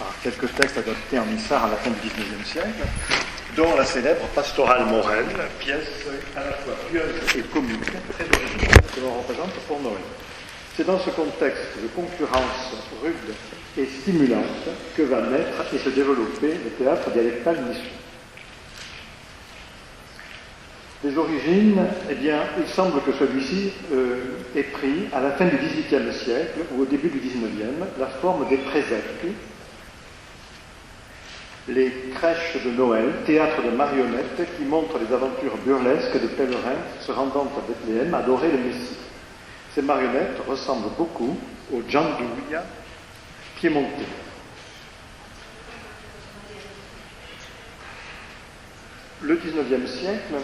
par quelques textes adoptés en Nissar à la fin du XIXe siècle, dont la célèbre Pastorale Morel, pièce à la fois pieuse et comique, très originale, que l'on représente pour Noël. C'est dans ce contexte de concurrence rude et stimulante que va naître et se développer le théâtre dialectal niçois. Les origines, eh bien, il semble que celui-ci ait pris, à la fin du XVIIIe siècle ou au début du XIXe, la forme des présèques, les crèches de Noël, théâtre de marionnettes qui montrent les aventures burlesques des pèlerins se rendant à Bethléem adorer le Messie. Ces marionnettes ressemblent beaucoup aux gianduia piémontais. Le XIXe siècle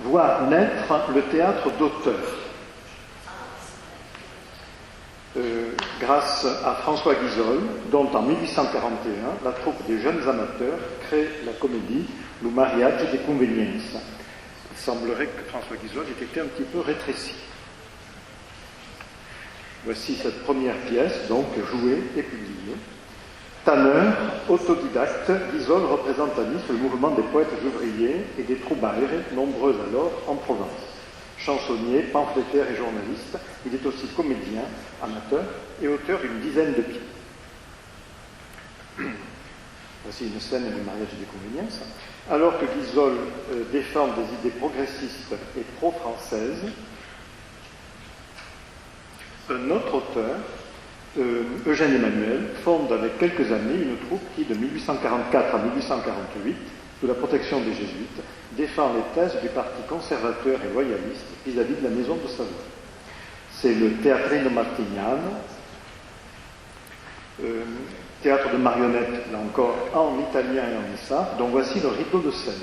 voit naître le théâtre d'auteur. Grâce à François Guizol, dont en 1841, la troupe des jeunes amateurs crée la comédie Le mariage des conveniences. Il semblerait que François Guizol ait été un petit peu rétréci. Voici cette première pièce, donc jouée et publiée. Tanneur, autodidacte, Guizol représente à Nice le mouvement des poètes ouvriers et des troubaires, nombreux alors en Provence. Chansonnier, pamphlétaire et journaliste, il est aussi comédien, amateur et auteur d'une dizaine de pièces. Voici une scène du mariage des conveniences. Alors que Guizol défend des idées progressistes et pro-françaises, un autre auteur, Eugène Emmanuel, fonde avec quelques amis une troupe qui, de 1844 à 1848, sous la protection des jésuites, défend les thèses du parti conservateur et loyaliste vis-à-vis de la maison de Savoie. C'est le Teatrino Martignano, théâtre de marionnettes, là encore, en italien et en nissar, dont voici le rideau de scène.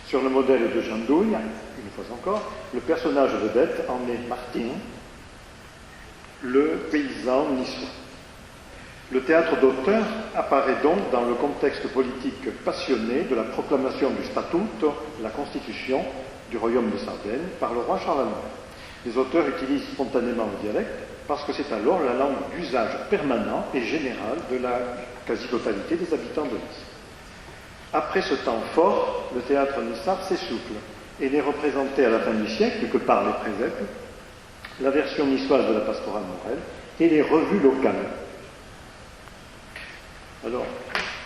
Sur le modèle de Gianduia, une fois encore, le personnage vedette en est Martin, le paysan niçois. Le théâtre d'auteur apparaît donc dans le contexte politique passionné de la proclamation du Statuto, la constitution du royaume de Sardaigne, par le roi Charles Aymon. Les auteurs utilisent spontanément le dialecte parce que c'est alors la langue d'usage permanent et général de la quasi-totalité des habitants de Nice. Après ce temps fort, le théâtre nissar s'essouffle et n'est représenté à la fin du siècle que par les présèques, la version niçoise de la Pastorale Morel et les revues locales. Alors,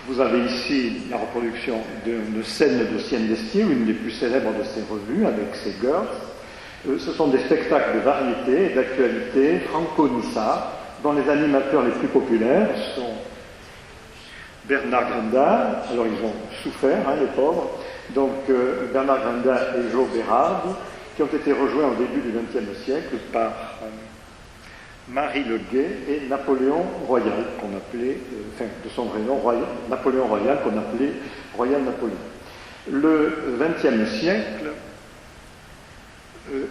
vous avez ici la reproduction d'une scène de Sienne d'Estier, une des plus célèbres de ces revues, avec ses girls. Ce sont des spectacles de variété et d'actualité franco-nissar, dont les animateurs les plus populaires sont Bernard Grindal, alors ils ont souffert, les pauvres, donc Bernard Grindal et Joe Berardi, qui ont été rejoints au début du XXe siècle par Marie Le Guay et Napoléon Royal, qu'on appelait, de son vrai nom, Napoléon Royal, qu'on appelait Royal Napoléon. Le XXe siècle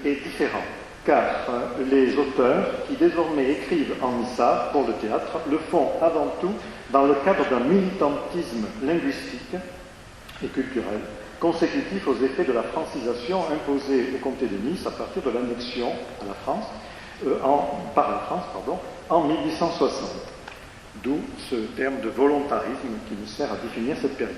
est différent, car les auteurs qui désormais écrivent en nissar pour le théâtre le font avant tout dans le cadre d'un militantisme linguistique et culturel consécutif aux effets de la francisation imposée au comté de Nice à partir de l'annexion à la France, par la France, en 1860. D'où ce terme de volontarisme qui nous sert à définir cette période.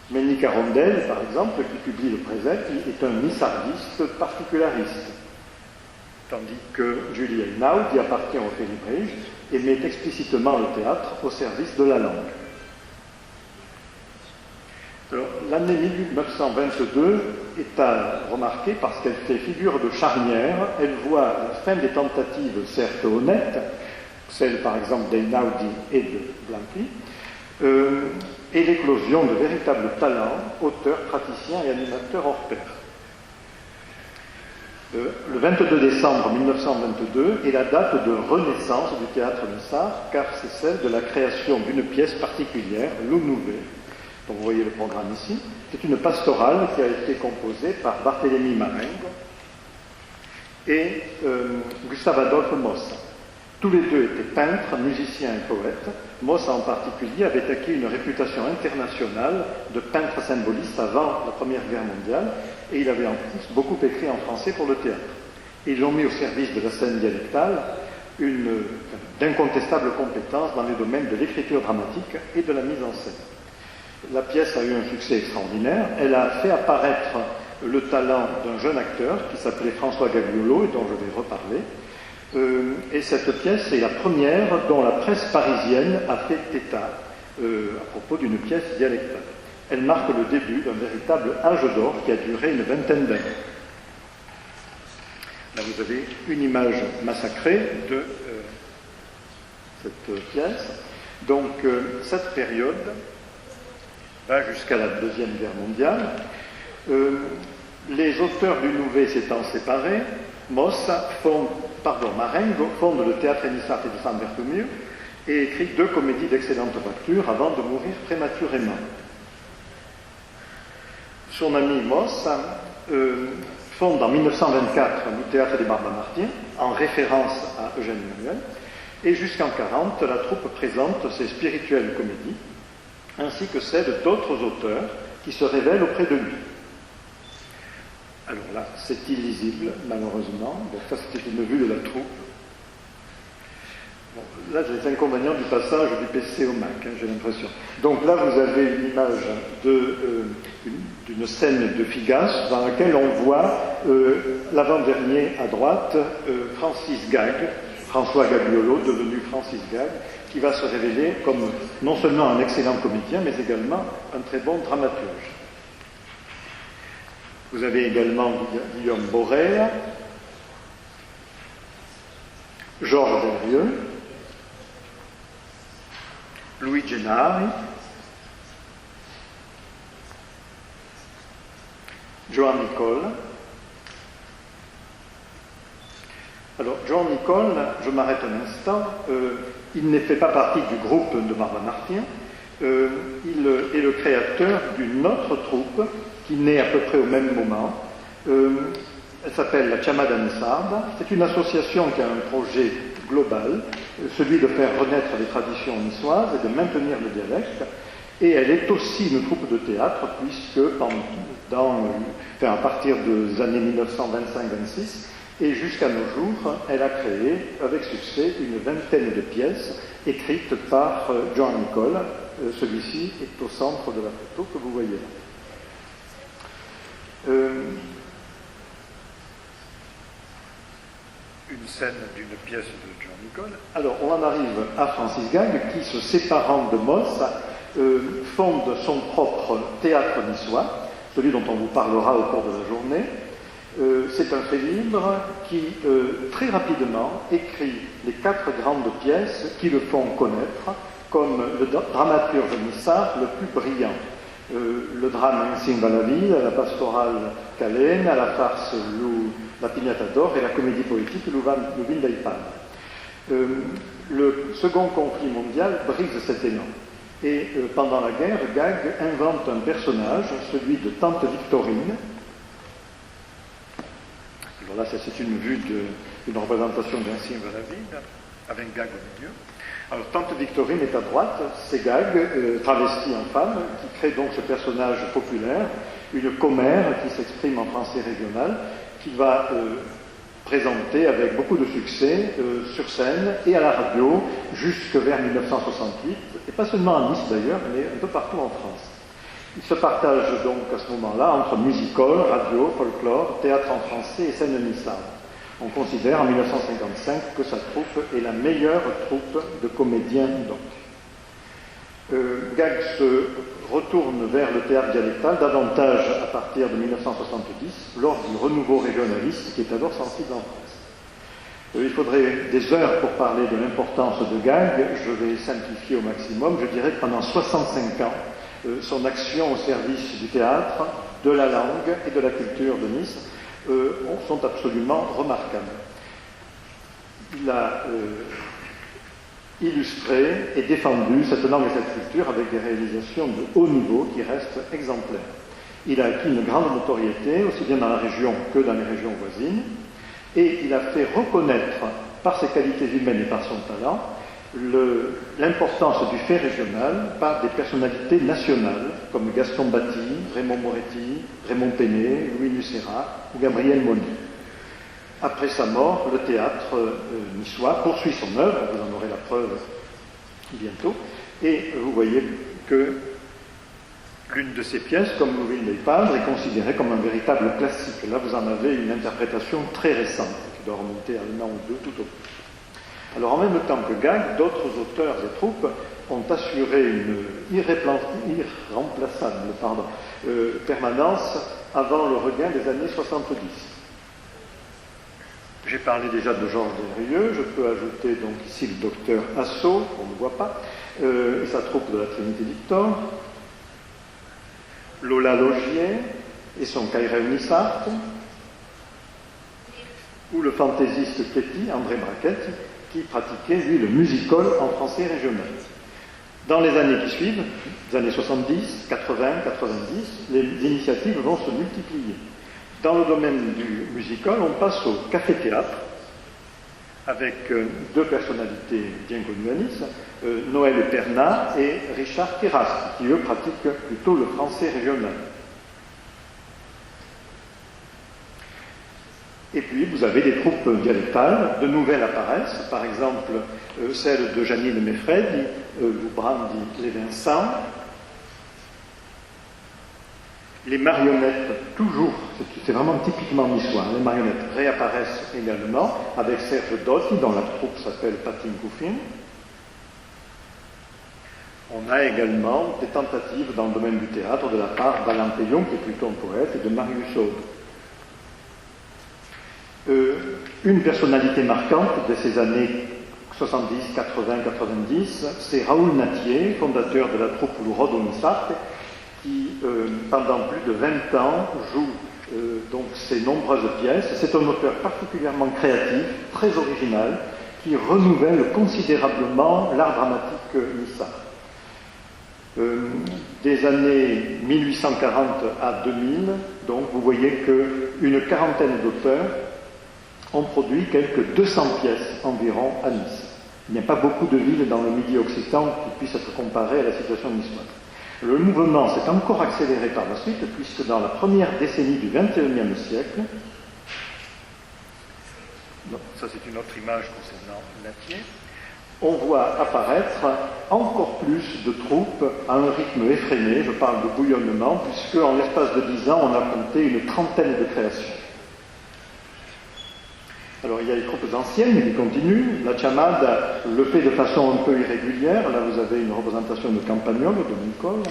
Ménica Rondel, par exemple, qui publie le Présèque, est un nissardiste particulariste, tandis que Julie Einaud, qui appartient au Félibrige, et met explicitement le théâtre au service de la langue. Alors, l'année 1922 est à remarquer parce qu'elle fait figure de charnière. Elle voit la fin des tentatives, certes honnêtes, celles par exemple d'Einaudi et de Blanqui, et l'éclosion de véritables talents, auteurs, praticiens et animateurs hors pair. Le 22 décembre 1922 est la date de renaissance du théâtre nissar, car c'est celle de la création d'une pièce particulière, L'eau nouvelle. Donc vous voyez le programme ici. C'est une pastorale qui a été composée par Barthélemy Marengo et Gustave Adolphe Mossa. Tous les deux étaient peintres, musiciens et poètes. Mossa en particulier avait acquis une réputation internationale de peintre symboliste avant la Première Guerre mondiale, et il avait en plus beaucoup écrit en français pour le théâtre. Ils l'ont mis au service de la scène dialectale d'incontestables compétences dans les domaines de l'écriture dramatique et de la mise en scène. La pièce a eu un succès extraordinaire. Elle a fait apparaître le talent d'un jeune acteur qui s'appelait François Gagliolo et dont je vais reparler. Et cette pièce est la première dont la presse parisienne a fait état à propos d'une pièce dialectale. Elle marque le début d'un véritable âge d'or qui a duré une vingtaine d'années. Là, vous avez une image massacrée de cette pièce. Donc, cette période va jusqu'à la Deuxième Guerre mondiale. Les auteurs du Nouvet s'étant séparés, Marengo fonde le théâtre Enissart de San Bertomeu et écrit 2 comédies d'excellente facture avant de mourir prématurément. Son ami Moss fonde en 1924 le théâtre des Barbamartiens en référence à Eugène Emmanuel, et jusqu'en 1940 la troupe présente ses spirituelles comédies ainsi que celles d'autres auteurs qui se révèlent auprès de lui. Alors là, c'est illisible, malheureusement. Donc ça, c'était une vue de la troupe. Bon, là, j'ai les inconvénients du passage du PC au Mac, j'ai l'impression. Donc là, vous avez une image d'une scène de Figasse dans laquelle on voit l'avant-dernier à droite, Francis Gag, François Gagliolo, devenu Francis Gag, qui va se révéler comme non seulement un excellent comédien, mais également un très bon dramaturge. Vous avez également Guillaume Borel, Georges Derrieux, Louis Gennari, Joan Nicole. Alors, Joan Nicole, je m'arrête un instant, il ne fait pas partie du groupe de Barbamartien, il est le créateur d'une autre troupe qui naît à peu près au même moment. Elle s'appelle la Chamada Nissarda. C'est une association qui a un projet global, celui de faire renaître les traditions niçoises et de maintenir le dialecte. Et elle est aussi une troupe de théâtre, puisque à partir des années 1925-26 et jusqu'à nos jours, elle a créé avec succès une vingtaine de pièces écrites par Joan Nicole. Celui-ci est au centre de la photo que vous voyez là. Une scène d'une pièce de Joan Nicole. Alors, on en arrive à Francis Gag, qui, se séparant de Moss, fonde son propre théâtre niçois, celui dont on vous parlera au cours de la journée. C'est un fait libre qui, très rapidement, écrit les 4 grandes pièces qui le font connaître comme le dramaturge nissard le plus brillant. Le drame Insigne va la vie, la pastorale Calène, la farce La Pignata d'Or et la comédie poétique Lubin Daipan. Le second conflit mondial brise cet élan. Et pendant la guerre, Gag invente un personnage, celui de Tante Victorine. Alors là, c'est une vue d'une représentation d'Insigne va la vie, avec Gag au milieu. Alors, Tante Victorine est à droite, c'est Gag, travesti en femme, qui crée donc ce personnage populaire, une commère qui s'exprime en français régional, qui va présenter avec beaucoup de succès sur scène et à la radio jusque vers 1968, et pas seulement à Nice d'ailleurs, mais un peu partout en France. Il se partage donc à ce moment-là entre music-hall, radio, folklore, théâtre en français et scène nissarde. On considère en 1955 que sa troupe est la meilleure troupe de comédiens donc. Gag se retourne vers le théâtre dialectal davantage à partir de 1970 lors du renouveau régionaliste qui est alors sensible en France. Il faudrait des heures pour parler de l'importance de Gag, je vais simplifier au maximum. Je dirais que pendant 65 ans, son action au service du théâtre, de la langue et de la culture de Nice sont absolument remarquables. Il a illustré et défendu cette langue et cette culture avec des réalisations de haut niveau qui restent exemplaires. Il a acquis une grande notoriété, aussi bien dans la région que dans les régions voisines, et il a fait reconnaître par ses qualités humaines et par son talent l'importance du fait régional par des personnalités nationales comme Gaston Batty, Raymond Moretti, Raymond Penet, Louis Lucera ou Gabriel Monet. Après sa mort, le théâtre niçois poursuit son œuvre, vous en aurez la preuve bientôt, et vous voyez que l'une de ces pièces, comme Louis Neipaldre, est considérée comme un véritable classique. Là, vous en avez une interprétation très récente, qui doit remonter à un an ou deux tout au plus. Alors, en même temps que Gag, d'autres auteurs et troupes ont assuré une irremplaçable permanence avant le regain des années 70. J'ai parlé déjà de Georges Desrieux, je peux ajouter donc ici le docteur Assau, on ne voit pas, et sa troupe de la Trinité Victor, Lola Logier et son Caïre Unissart, ou le fantaisiste Ketty, André Brachetti, qui pratiquait, lui, le music-hall en français régional. Dans les années qui suivent, les années 70, 80, 90, les initiatives vont se multiplier. Dans le domaine du music-hall, on passe au café-théâtre, avec deux personnalités bien connues à Nice, Noël Pernat et Richard Terrasse, qui eux pratiquent plutôt le français régional. Et puis vous avez des troupes dialectales, de nouvelles apparaissent, par exemple celle de Janine Meffredi, Brandi Lévincent. Les marionnettes, toujours, c'est vraiment typiquement niçois, les marionnettes réapparaissent également avec Serge Dotti, dont la troupe s'appelle Patin Couffin. On a également des tentatives dans le domaine du théâtre de la part d'Alain Peillon, qui est plutôt un poète, et de Marius Aude. Une personnalité marquante de ces années 70, 80, 90, c'est Raoul Nattier, fondateur de la troupe Lourdes Unissart, qui, pendant plus de 20 ans, joue donc ces nombreuses pièces. C'est un auteur particulièrement créatif, très original, qui renouvelle considérablement l'art dramatique niçard. Des années 1840 à 2000, donc vous voyez qu'une quarantaine d'auteurs ont produit quelques 200 pièces environ à Nice. Il n'y a pas beaucoup de villes dans le Midi occitan qui puissent être comparées à la situation niçoise. Le mouvement s'est encore accéléré par la suite, puisque dans la première décennie du XXIe siècle, donc ça c'est une autre image concernant Nattier, on voit apparaître encore plus de troupes à un rythme effréné, je parle de bouillonnement, puisque en l'espace de 10 ans, on a compté une trentaine de créations. Alors il y a les troupes anciennes qui continuent. La chamade le fait de façon un peu irrégulière. Là vous avez une représentation de Campagnolo, de Nicole.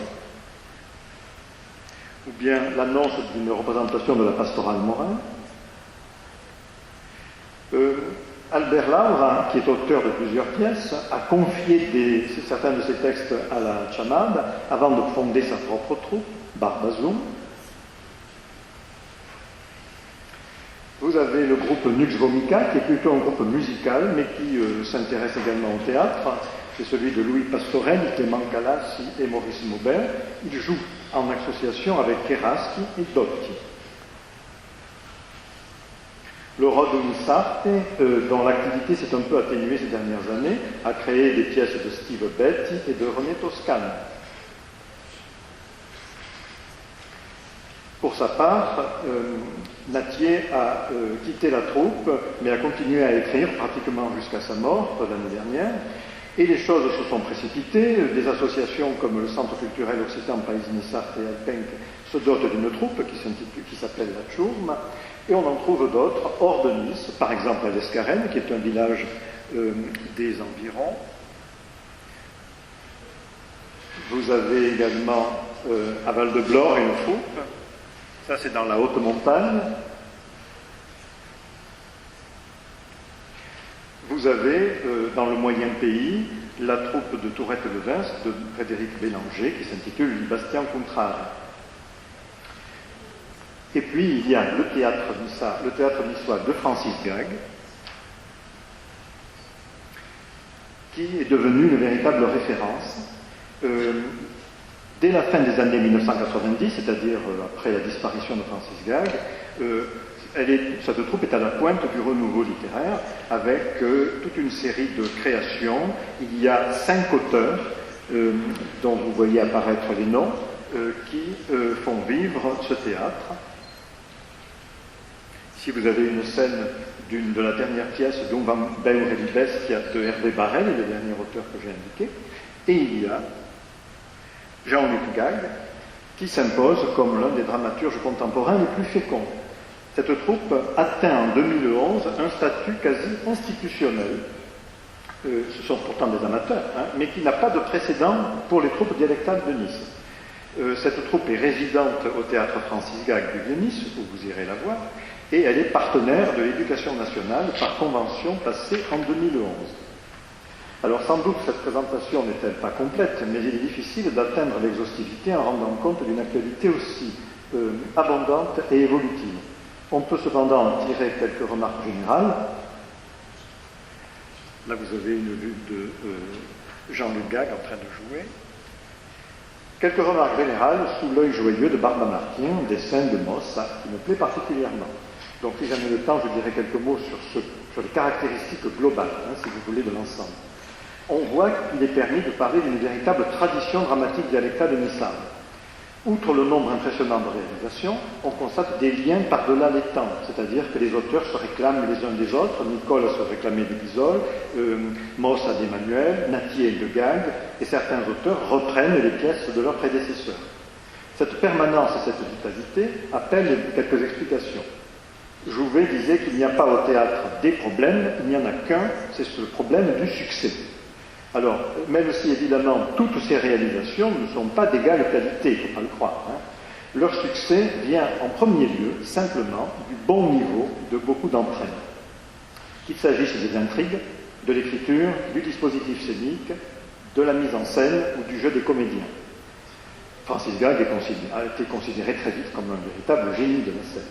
Ou bien l'annonce d'une représentation de la pastorale Morin. Albert Laura, qui est auteur de plusieurs pièces, a confié certains de ses textes à la chamade avant de fonder sa propre troupe, Barbazoum. Vous avez le groupe Nux Vomica, qui est plutôt un groupe musical, mais qui s'intéresse également au théâtre. C'est celui de Louis Pastorel, Clément Calassi et Maurice Maubert. Ils jouent en association avec Keraschi et Dotti. Le Rode Unissart, dont l'activité s'est un peu atténuée ces dernières années, a créé des pièces de Steve Betti et de René Toscane. Pour sa part, Nattier a quitté la troupe, mais a continué à écrire pratiquement jusqu'à sa mort l'année dernière. Et les choses se sont précipitées. Des associations comme le Centre culturel occitan Pays Nissart et Alpenc se dotent d'une troupe qui s'appelle la Tchourme. Et on en trouve d'autres hors de Nice, par exemple à l'Escarène, qui est un village des environs. Vous avez également à Val-de-Blore une troupe. Ça, c'est dans la haute montagne. Vous avez, dans le moyen pays, la troupe de Tourette-le-Vins de Frédéric Bélanger, qui s'intitule Bastien Contrare. Et puis, il y a le théâtre niçois de Francis Gag, qui est devenu une véritable référence. Dès la fin des années 1990, c'est-à-dire après la disparition de Francis Gag, cette troupe est à la pointe du renouveau littéraire avec toute une série de créations. Il y a 5 auteurs dont vous voyez apparaître les noms qui font vivre ce théâtre. Ici, vous avez une scène de la dernière pièce d'Um van Beure di Bestia de Hervé Barrel, le dernier auteur que j'ai indiqué, et il y a Jean-Luc Gague, qui s'impose comme l'un des dramaturges contemporains les plus féconds. Cette troupe atteint en 2011 un statut quasi institutionnel. Ce sont pourtant des amateurs, mais qui n'a pas de précédent pour les troupes dialectales de Nice. Cette troupe est résidente au théâtre Francis Gague du Vieux-Nice, où vous irez la voir, et elle est partenaire de l'Éducation nationale par convention passée en 2011. Alors sans doute cette présentation n'est-elle pas complète, mais il est difficile d'atteindre l'exhaustivité en rendant compte d'une actualité aussi abondante et évolutive. On peut cependant en tirer quelques remarques générales. Là vous avez une vue de Jean-Luc Gague en train de jouer. Quelques remarques générales sous l'œil joyeux de Barbara Martin, dessin de Mossa, qui me plaît particulièrement. Donc si j'en ai le temps, je dirai quelques mots sur les caractéristiques globales, si vous voulez, de l'ensemble. On voit qu'il est permis de parler d'une véritable tradition dramatique dialectale de Nissarde. Outre le nombre impressionnant de réalisations, on constate des liens par-delà les temps, c'est-à-dire que les auteurs se réclament les uns des autres. Nicole se réclamait de Guizol, Mossa d'Emmanuel, Natier de Gague, et certains auteurs reprennent les pièces de leurs prédécesseurs. Cette permanence et cette vitalité appellent quelques explications. Jouvet disait qu'il n'y a pas au théâtre des problèmes, il n'y en a qu'un, c'est le problème du succès. Alors, même si évidemment toutes ces réalisations ne sont pas d'égale qualité, il ne faut pas le croire, leur succès vient en premier lieu simplement du bon niveau de beaucoup d'entre elles. Qu'il s'agisse des intrigues, de l'écriture, du dispositif scénique, de la mise en scène ou du jeu des comédiens. Francis Gague a été considéré très vite comme un véritable génie de la scène.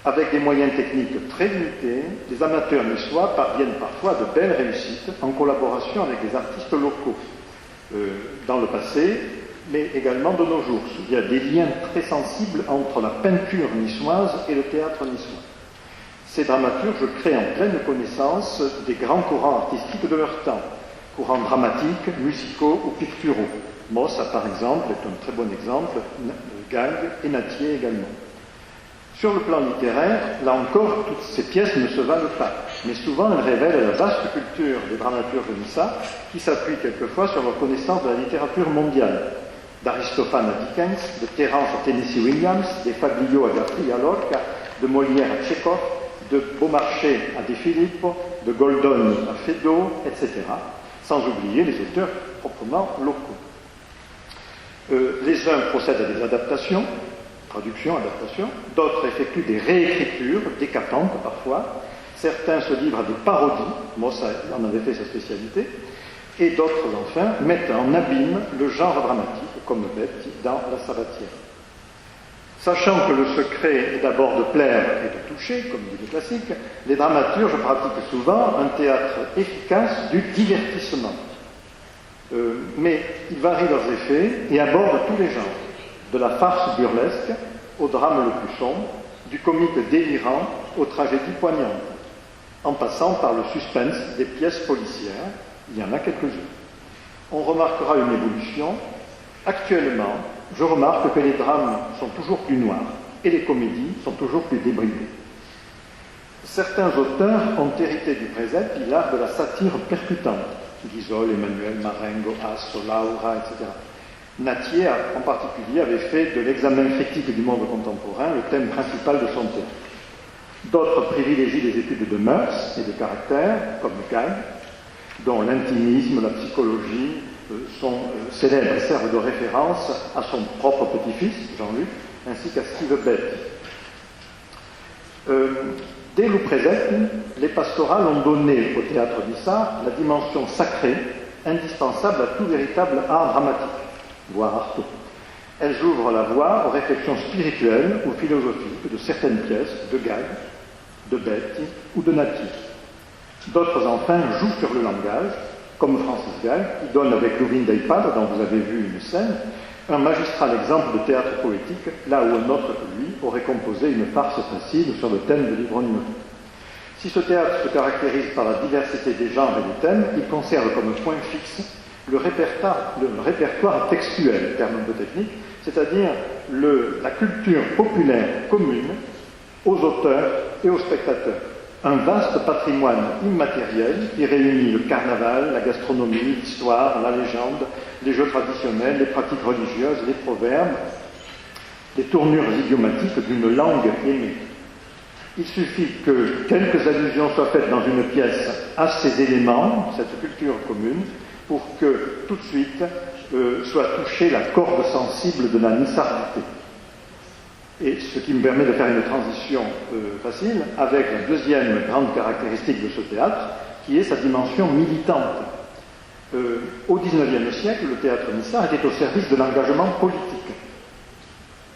Avec des moyens techniques très limités, les amateurs niçois parviennent parfois à de belles réussites en collaboration avec des artistes locaux, dans le passé, mais également de nos jours. Il y a des liens très sensibles entre la peinture niçoise et le théâtre niçois. Ces dramaturges créent en pleine connaissance des grands courants artistiques de leur temps, courants dramatiques, musicaux ou picturaux. Mossa, par exemple, est un très bon exemple, Gague et Natier également. Sur le plan littéraire, là encore, toutes ces pièces ne se valent pas, mais souvent elles révèlent la vaste culture des dramaturges de Nissa, qui s'appuient quelquefois sur leur connaissance de la littérature mondiale, d'Aristophane à Dickens, de Terence à Tennessee Williams, des Fabliaux à Garcia Lorca, de Molière à Tchekhov, de Beaumarchais à De Filippo, de Goldoni à Feydeau, etc., sans oublier les auteurs proprement locaux. Les uns procèdent à des adaptations, traduction, adaptation, d'autres effectuent des réécritures, décapantes parfois, certains se livrent à des parodies, Mossa en avait fait sa spécialité, et d'autres enfin mettent en abîme le genre dramatique, comme Betti dans La Sabatière. Sachant que le secret est d'abord de plaire et de toucher, comme dit le classique, les dramaturges pratiquent souvent un théâtre efficace du divertissement. Mais ils varient leurs effets et abordent tous les genres. De la farce burlesque au drame le plus sombre, du comique délirant aux tragédies poignantes, en passant par le suspense des pièces policières, il y en a quelques-unes. On remarquera une évolution. Actuellement, je remarque que les drames sont toujours plus noirs et les comédies sont toujours plus débridées. Certains auteurs ont hérité du précepte l'art de la satire percutante, Guizol, Emmanuel, Marengo, Asso, Laura, etc. Natier, en particulier, avait fait de l'examen critique du monde contemporain le thème principal de son théâtre. D'autres privilégient les études de mœurs et de caractère, comme Gague, dont l'intimisme, la psychologie sont célèbres et servent de référence à son propre petit-fils, Jean-Luc, ainsi qu'à Steve Betti. Dès le Présept, les pastorales ont donné au théâtre d'Issard la dimension sacrée, indispensable à tout véritable art dramatique, voire arto. Elles ouvrent la voie aux réflexions spirituelles ou philosophiques de certaines pièces de Gague, de Betti ou de Natier. D'autres, enfin, jouent sur le langage, comme Francis Gague, qui donne avec Louvain d'Eipad, dont vous avez vu une scène, un magistral exemple de théâtre poétique, là où un autre que lui aurait composé une farce facile sur le thème de l'ivrognerie. Si ce théâtre se caractérise par la diversité des genres et des thèmes, il conserve comme point fixe le répertoire textuel, terme un peu technique, c'est-à-dire la culture populaire commune aux auteurs et aux spectateurs, un vaste patrimoine immatériel qui réunit le carnaval, la gastronomie, l'histoire, la légende, les jeux traditionnels, les pratiques religieuses, les proverbes, les tournures idiomatiques d'une langue aimée. Il suffit que quelques allusions soient faites dans une pièce à ces éléments, cette culture commune, pour que tout de suite soit touchée la corde sensible de la nissardité. Et ce qui me permet de faire une transition facile avec la deuxième grande caractéristique de ce théâtre, qui est sa dimension militante. Au XIXe siècle, le théâtre nissard était au service de l'engagement politique.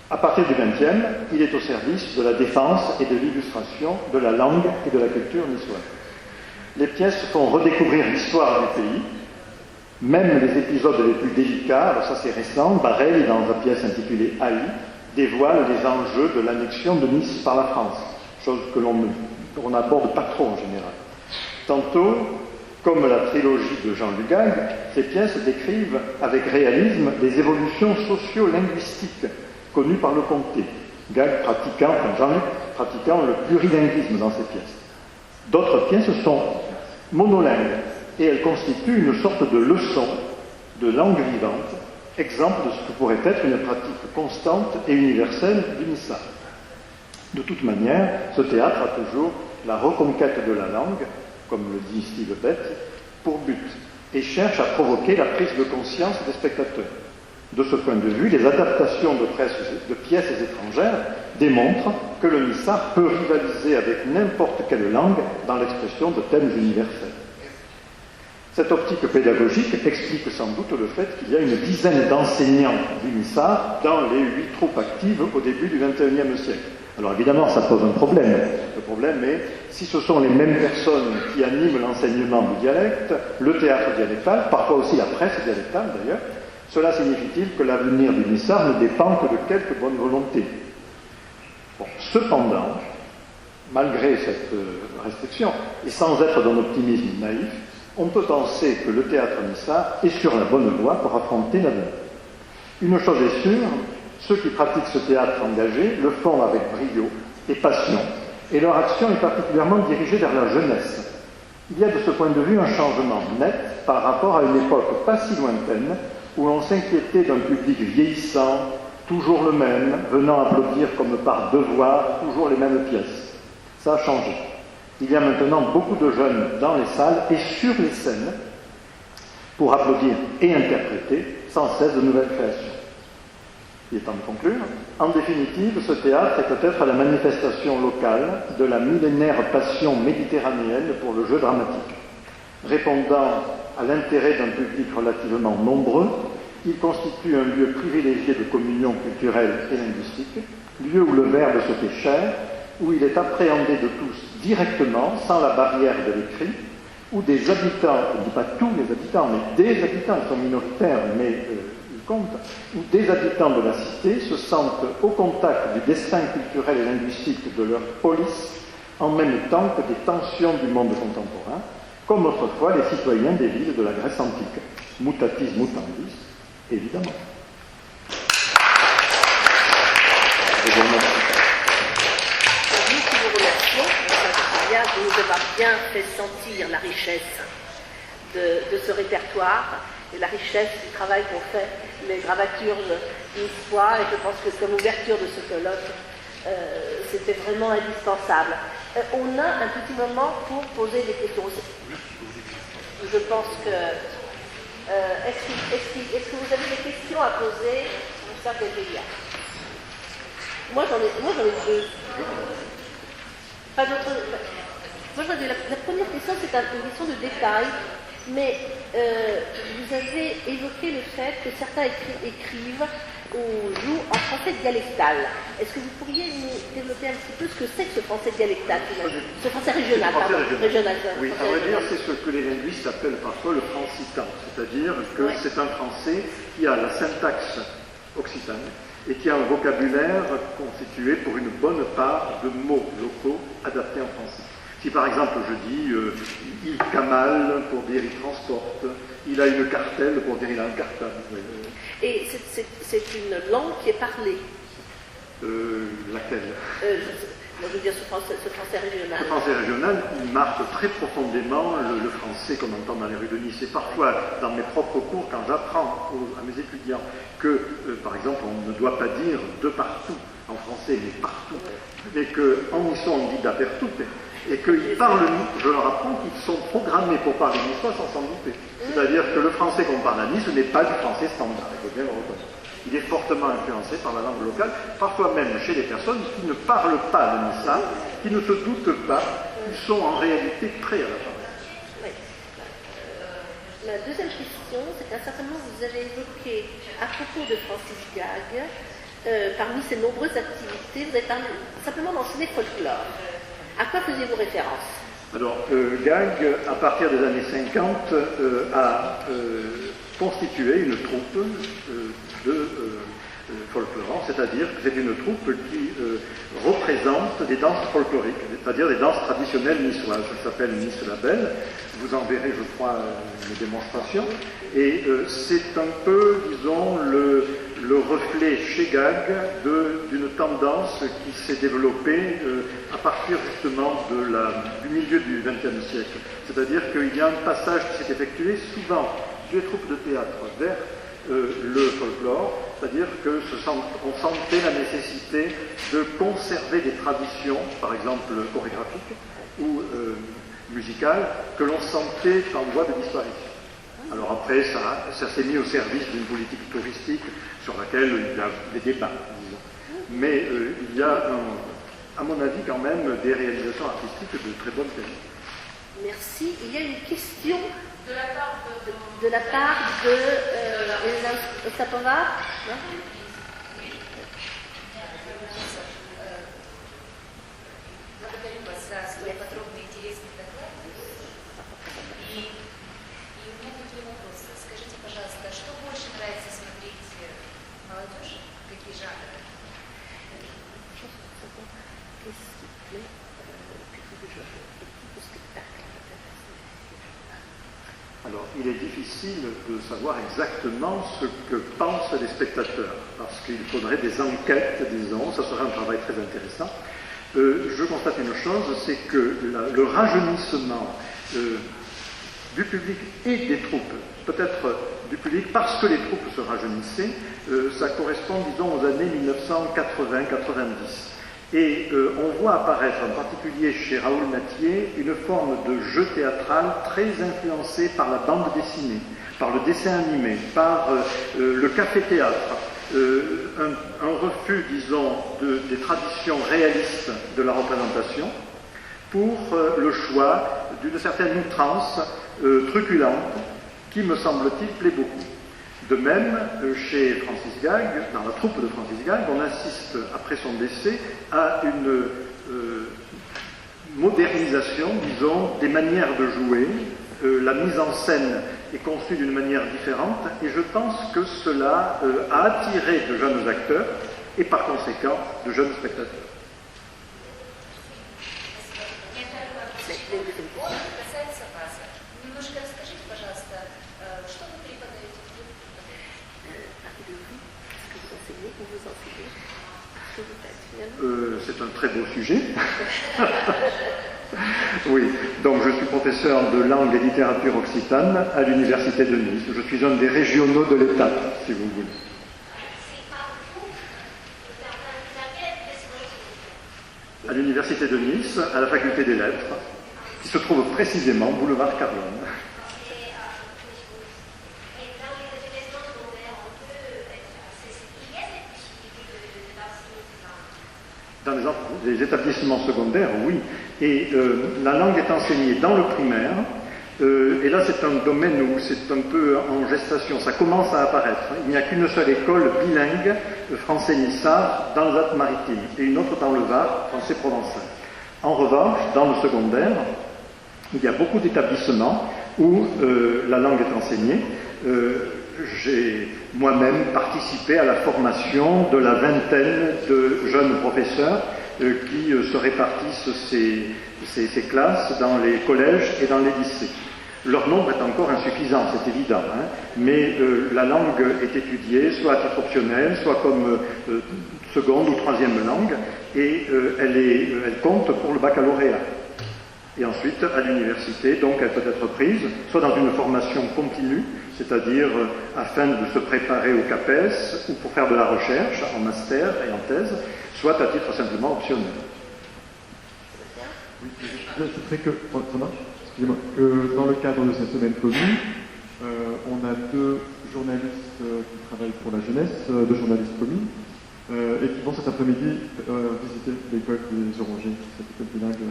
À partir du XXe, il est au service de la défense et de l'illustration de la langue et de la culture niçoise. Les pièces font redécouvrir l'histoire du pays, même les épisodes les plus délicats. Alors ça c'est récent, Barrel, dans la pièce intitulée Haï, dévoile les enjeux de l'annexion de Nice par la France, chose que l'on n'aborde pas trop en général. Tantôt, comme la trilogie de Jean Lugag, ces pièces décrivent avec réalisme des évolutions socio-linguistiques connues par le comté, Gag pratiquant, Jean-Luc pratiquant le plurilinguisme dans ses pièces. D'autres pièces sont monolingues et elles constituent une sorte de leçon de langue vivante, exemple de ce que pourrait être une pratique constante et universelle du nissard. De toute manière, ce théâtre a toujours la reconquête de la langue, comme le dit Steve Bett, pour but, et cherche à provoquer la prise de conscience des spectateurs. De ce point de vue, les adaptations de pièces étrangères démontrent que le nissard peut rivaliser avec n'importe quelle langue dans l'expression de thèmes universels. Cette optique pédagogique explique sans doute le fait qu'il y a une dizaine d'enseignants du nissard dans les 8 troupes actives au début du XXIe siècle. Alors évidemment, ça pose un problème. Le problème est, si ce sont les mêmes personnes qui animent l'enseignement du dialecte, le théâtre dialectal, parfois aussi la presse dialectale d'ailleurs, cela signifie-t-il que l'avenir du nissard ne dépend que de quelques bonnes volontés? Bon, cependant, malgré cette restriction, et sans être d'un optimisme naïf, on peut penser que le théâtre nissard est sur la bonne voie pour affronter l'avenir. Une chose est sûre, ceux qui pratiquent ce théâtre engagé le font avec brio et passion, et leur action est particulièrement dirigée vers la jeunesse. Il y a de ce point de vue un changement net par rapport à une époque pas si lointaine où l'on s'inquiétait d'un public vieillissant, toujours le même, venant applaudir comme par devoir, toujours les mêmes pièces. Ça a changé. Il y a maintenant beaucoup de jeunes dans les salles et sur les scènes pour applaudir et interpréter sans cesse de nouvelles créations. Il est temps de conclure. En définitive, ce théâtre est peut-être la manifestation locale de la millénaire passion méditerranéenne pour le jeu dramatique. Répondant à l'intérêt d'un public relativement nombreux, il constitue un lieu privilégié de communion culturelle et linguistique, lieu où le verbe se fait chair, où il est appréhendé de tous directement, sans la barrière de l'écrit, où des habitants, je ne dis pas tous les habitants, mais des habitants, ils sont minoritaires, mais ils comptent, où des habitants de la cité se sentent au contact du destin culturel et linguistique de leur polis, en même temps que des tensions du monde contemporain, comme autrefois les citoyens des villes de la Grèce antique. Mutatis mutandis, évidemment. Je vous remercie. Nous qui vous remercions, de nous avoir bien fait sentir la richesse de ce répertoire et la richesse du travail qu'ont fait les gravatures niçois, et je pense que comme ouverture de ce colloque, c'était vraiment indispensable. On a un petit moment pour poser des questions. Je pense que... est-ce que vous avez des questions à poser pour ça que Moi j'en ai deux. Pas d'autres. Moi la première question, c'est une question de détail, mais vous avez évoqué le fait que certains écrivent ou jouent en français dialectal. Est-ce que vous pourriez nous développer un petit peu ce que c'est que ce français dialectal, ce français régional, régional. Oui, à vrai dire, c'est ce que les linguistes appellent parfois le francitan, c'est-à-dire que c'est un français qui a la syntaxe occitane et qui a un vocabulaire constitué pour une bonne part de mots locaux adaptés en français. Si par exemple je dis il camale pour dire il transporte, il a une cartelle pour dire il a un cartable. Et c'est une langue qui est parlée. Laquelle je veux dire ce français régional. Le français régional, il marque très profondément le français qu'on entend dans les rues de Nice. Et parfois, dans mes propres cours, quand j'apprends à mes étudiants que, par exemple, on ne doit pas dire de partout en français, mais partout, et qu'en niçois on dit d'apertute, et qu'ils parlent, je leur apprends qu'ils sont programmés pour parler niçois sans s'en douter. C'est-à-dire que le français qu'on parle à Nice n'est pas du français standard, il faut bien le reconnaître. Il est fortement influencé par la langue locale, parfois même chez des personnes qui ne parlent pas le niçois, qui ne se doutent pas qu'ils sont en réalité prêts à la parler. Oui. La deuxième question, c'est qu'un certain moment vous avez évoqué à propos de Francis Gag, parmi ses nombreuses activités, vous avez simplement mentionné folklore. À quoi faisiez-vous référence? Alors, Gag, à partir des années 50, a constitué une troupe de folklore, c'est-à-dire que c'est une troupe qui représente des danses folkloriques, c'est-à-dire des danses traditionnelles niçoises. Ça s'appelle Nice la Belle. Vous en verrez, je crois, une démonstration. Et c'est un peu, disons, le reflet chez Gag d'une tendance qui s'est développée à partir justement du milieu du XXe siècle. C'est-à-dire qu'il y a un passage qui s'est effectué souvent des troupes de théâtre vers le folklore, c'est-à-dire qu'on sentait la nécessité de conserver des traditions, par exemple chorégraphiques ou musicales, que l'on sentait en voie de disparition. Alors après, ça s'est mis au service d'une politique touristique sur laquelle il y a des débats, disons. Mais il y a, à mon avis, quand même, des réalisations artistiques de très bonne qualité. Merci. Il y a une question de la part de Sapova. Благодарю вас за свой подробный и интересный доклад. И у меня такие вопросы. Скажите, пожалуйста, что больше нравится смотреть молодежи? Какие жанры? Alors, il est difficile de savoir exactement ce que pensent les spectateurs, parce qu'il faudrait des enquêtes, disons, ça serait un travail très intéressant. Je constate une chose, c'est que le rajeunissement du public et des troupes, peut-être du public parce que les troupes se rajeunissaient, ça correspond, disons, aux années 1980-90. Et on voit apparaître, en particulier chez Raoul Mathieu, une forme de jeu théâtral très influencé par la bande dessinée, par le dessin animé, par le café-théâtre, un refus, disons, des traditions réalistes de la représentation pour le choix d'une certaine outrance truculente qui, me semble-t-il, plaît beaucoup. De même, chez Francis Gag, dans la troupe de Francis Gag, on assiste, après son décès, à une modernisation, disons, des manières de jouer. La mise en scène est conçue d'une manière différente, et je pense que cela a attiré de jeunes acteurs, et par conséquent, de jeunes spectateurs. C'est un très beau sujet. Oui, donc je suis professeur de langue et littérature occitane à l'Université de Nice. Je suis un des régionaux de l'État, si vous voulez. À l'Université de Nice, à la Faculté des Lettres, qui se trouve précisément boulevard Carlone. Dans les établissements secondaires, oui. Et la langue est enseignée dans le primaire. Et là, c'est un domaine où c'est un peu en gestation. Ça commence à apparaître. Il n'y a qu'une seule école bilingue, français-nissard, dans les Alpes-Maritimes, et une autre dans le Var, français-provençal. En revanche, dans le secondaire, il y a beaucoup d'établissements où la langue est enseignée. J'ai moi-même participé à la formation de la vingtaine de jeunes professeurs qui se répartissent ces classes dans les collèges et dans les lycées. Leur nombre est encore insuffisant, c'est évident, hein, mais la langue est étudiée soit à titre optionnel, soit comme seconde ou troisième langue, et elle compte pour le baccalauréat. Et ensuite, à l'université, donc, elle peut être prise, soit dans une formation continue, c'est-à-dire afin de se préparer au CAPES, ou pour faire de la recherche, en master et en thèse, soit à titre simplement optionnel. Oui, je ajouterais que, que dans le cadre de cette semaine commune, on a 2 journalistes qui travaillent pour la jeunesse, 2 journalistes communes, et qui vont cet après-midi visiter l'école des Orangers, cette école bilingue.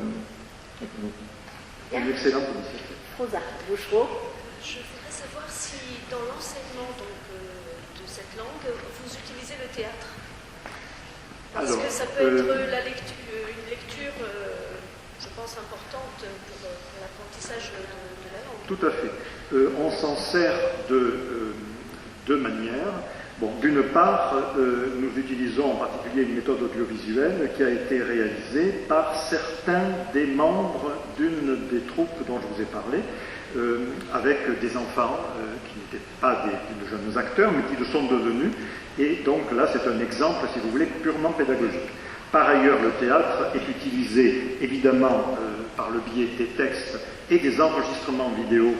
Une excellente initiative. Rosa Bouchereau. Je voudrais savoir si dans l'enseignement de cette langue, vous utilisez le théâtre. Parce que ça peut être une lecture, je pense, importante pour l'apprentissage de la langue. Tout à fait. On s'en sert de 2 manières. Bon, d'une part, nous utilisons en particulier une méthode audiovisuelle qui a été réalisée par certains des membres d'une des troupes dont je vous ai parlé, avec des enfants qui n'étaient pas des jeunes acteurs, mais qui le sont devenus. Et donc là, c'est un exemple, si vous voulez, purement pédagogique. Par ailleurs, le théâtre est utilisé évidemment par le biais des textes et des enregistrements vidéo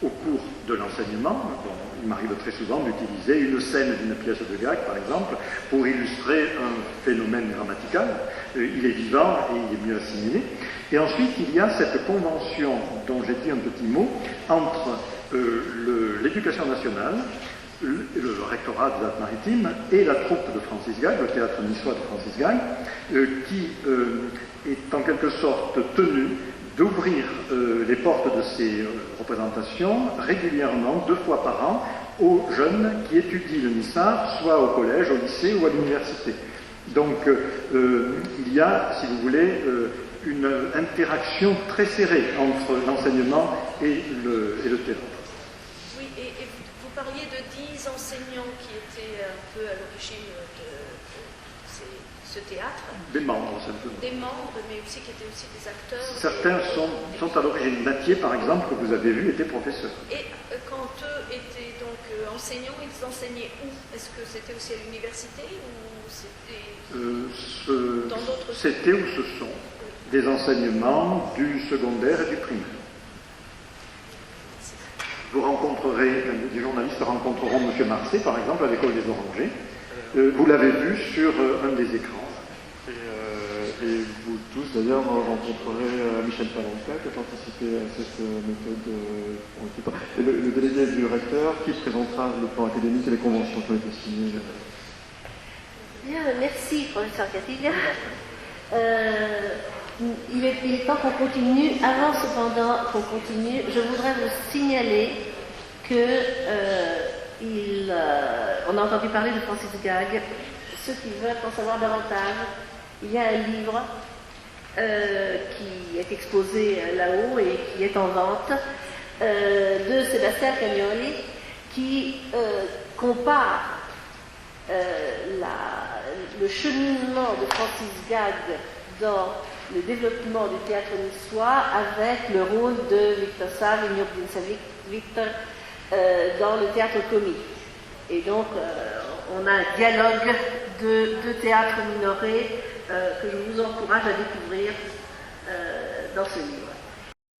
au cours de l'enseignement. Bon, il m'arrive très souvent d'utiliser une scène d'une pièce de gag, par exemple, pour illustrer un phénomène grammatical. Il est vivant et il est mieux assimilé. Et ensuite, il y a cette convention dont j'ai dit un petit mot entre l'éducation nationale, le rectorat des Alpes-Maritimes et la troupe de Francis Gag, le théâtre niçois de Francis Gag, qui est en quelque sorte tenu d'ouvrir les portes de ces représentations régulièrement, 2 fois par an, aux jeunes qui étudient le Nissar, soit au collège, au lycée ou à l'université. Donc il y a, si vous voulez, une interaction très serrée entre l'enseignement et le théâtre. Oui, et vous parliez de 10 enseignants qui étaient un peu à l'origine de ce théâtre. Des membres, simplement. Des membres, mais aussi qui étaient aussi des acteurs. Certains sont à l'origine. Nathier, par exemple, que vous avez vu, était professeur. Et quand eux étaient donc enseignants, ils enseignaient où? Est-ce que c'était aussi à l'université ou c'était dans d'autres... C'était ou ce sont des enseignements du secondaire et du primaire. Vous rencontrerez, des journalistes rencontreront M. Marcet, par exemple, à l'école des Orangers. Vous l'avez vu sur un des écrans. Et vous tous, d'ailleurs, rencontrerez Michel Palanca qui a participé à cette méthode. Et le délégué du recteur qui présentera le plan académique et les conventions qui ont été signées. Bien, merci, professeur Catilla. Il est temps qu'on continue. Avant cependant qu'on continue, je voudrais vous signaler que on a entendu parler de Francis Gag. Ceux qui veulent en savoir davantage, il y a un livre qui est exposé là-haut et qui est en vente de Sébastien Cagnoli qui compare le cheminement de Francis Gag dans le développement du théâtre niçois avec le rôle de Victor Sav et Njobdin Victor dans le théâtre comique. Et donc, on a un dialogue de théâtre minoré que je vous encourage à découvrir dans ce livre.